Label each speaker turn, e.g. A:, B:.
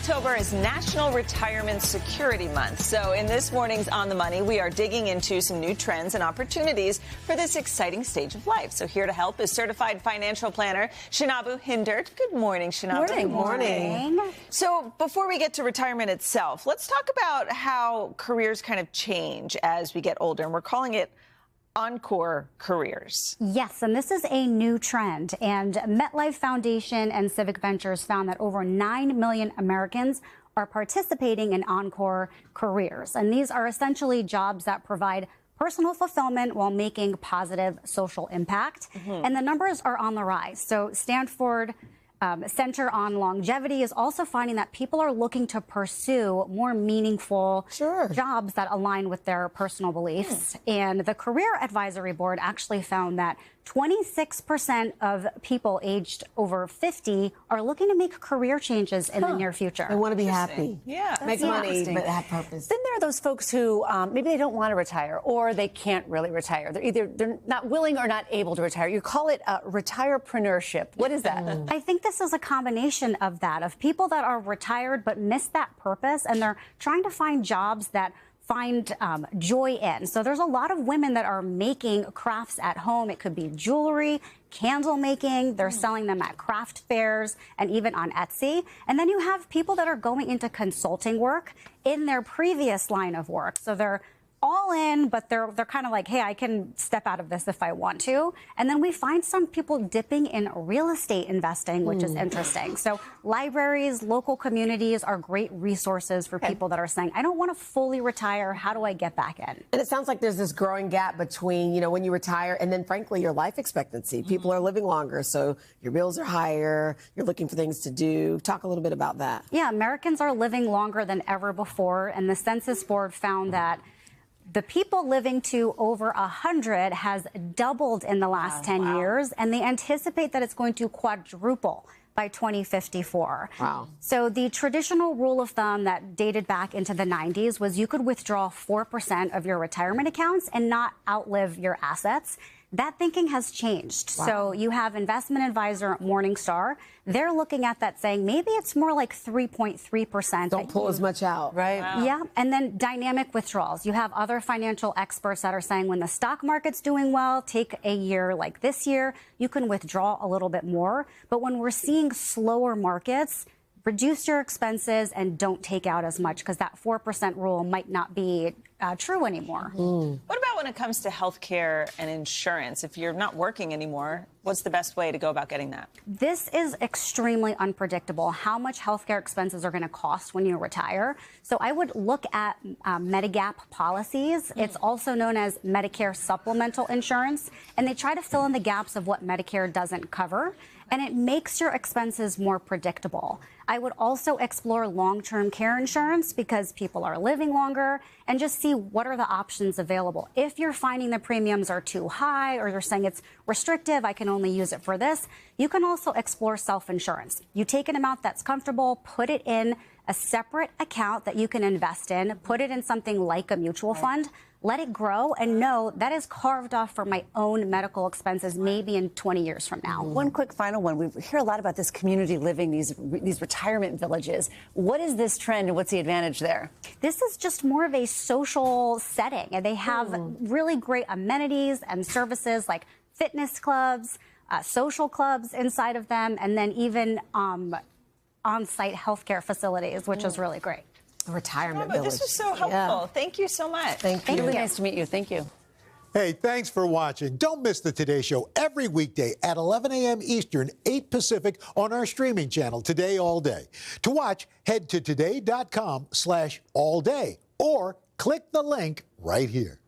A: October is National Retirement Security Month. So in this morning's On the Money, we are digging into some new trends and opportunities for this exciting stage of life. So here to help is certified financial planner Shinobu Hindert. Good morning, Shinobu.
B: Good morning.
A: So before we get to retirement itself, let's talk about how careers kind of change as we get older. And we're calling it encore careers.
B: Yes, and this is a new trend. And MetLife Foundation and Civic Ventures found that over 9 million Americans are participating in encore careers. And these are essentially jobs that provide personal fulfillment while making positive social impact. And the numbers are on the rise. So Stanford Center on Longevity is also finding that people are looking to pursue more meaningful jobs that align with their personal beliefs. And the Career Advisory Board actually found that 26% of people aged over 50 are looking to make career changes in the near future.
C: They want to be happy.
A: Yeah.
C: Make money, but have purpose.
D: Then there are those folks who maybe they don't want to retire or they can't really retire. They're not willing or not able to retire. You call it retirepreneurship. What is that?
B: I think this is a combination of that, of people that are retired but miss that purpose, and they're trying to find jobs that find joy in. So there's a lot of women that are making crafts at home. It could be jewelry, candle making. They're selling them at craft fairs and even on Etsy. And then you have people that are going into consulting work in their previous line of work. So they're all in, but they're kind of like, hey, I can step out of this if I want to. And then we find some people dipping in real estate investing, which is interesting. So libraries, local communities are great resources for people that are saying, I don't want to fully retire. How do I get back in?
C: And it sounds like there's this growing gap between, when you retire and then, frankly, your life expectancy. People are living longer, so your bills are higher. You're looking for things to do. Talk a little bit about that.
B: Yeah, Americans are living longer than ever before. And the Census Board found that the people living to over 100 has doubled in the last 10 years, and they anticipate that it's going to quadruple by 2054.
C: Wow.
B: So the traditional rule of thumb that dated back into the 90s was you could withdraw 4% of your retirement accounts and not outlive your assets. That thinking has changed.
C: Wow.
B: So you have investment advisor Morningstar. They're looking at that saying maybe it's more like 3.3%.
C: Don't pull as much out.
D: Right.
A: Wow.
B: Yeah. And then dynamic withdrawals. You have other financial experts that are saying when the stock market's doing well, take a year like this year, you can withdraw a little bit more. But when we're seeing slower markets, reduce your expenses and don't take out as much, because that 4% rule might not be true anymore.
A: What about when it comes to health care and insurance? If you're not working anymore, what's the best way to go about getting that?
B: This is extremely unpredictable, how much healthcare expenses are going to cost when you retire. So I would look at Medigap policies. It's also known as Medicare supplemental insurance, and they try to fill in the gaps of what Medicare doesn't cover, and it makes your expenses more predictable. I would also explore long-term care insurance because people are living longer, and just see what are the options available. If you're finding the premiums are too high or you're saying it's restrictive, I can only use it for this, you can also explore self-insurance. You take an amount that's comfortable, put it in a separate account that you can invest in, put it in something like a mutual fund, let it grow, and know that is carved off for my own medical expenses maybe in 20 years from now.
D: One quick final one. We hear a lot about this community living, these retirement villages. What is this trend and what's the advantage there?
B: This is just more of a social setting, and they have really great amenities and services like fitness clubs, social clubs inside of them, and then even on-site healthcare facilities, which is really great.
C: Retirement
A: But
C: village.
A: this was so helpful. Thank you so much.
C: Thank you.
D: Really nice to meet you. Thank you.
E: Hey, thanks for watching. Don't miss the Today Show every weekday at 11 a.m. Eastern, 8 Pacific on our streaming channel, Today All Day. To watch, head to today.com/allday or click the link right here.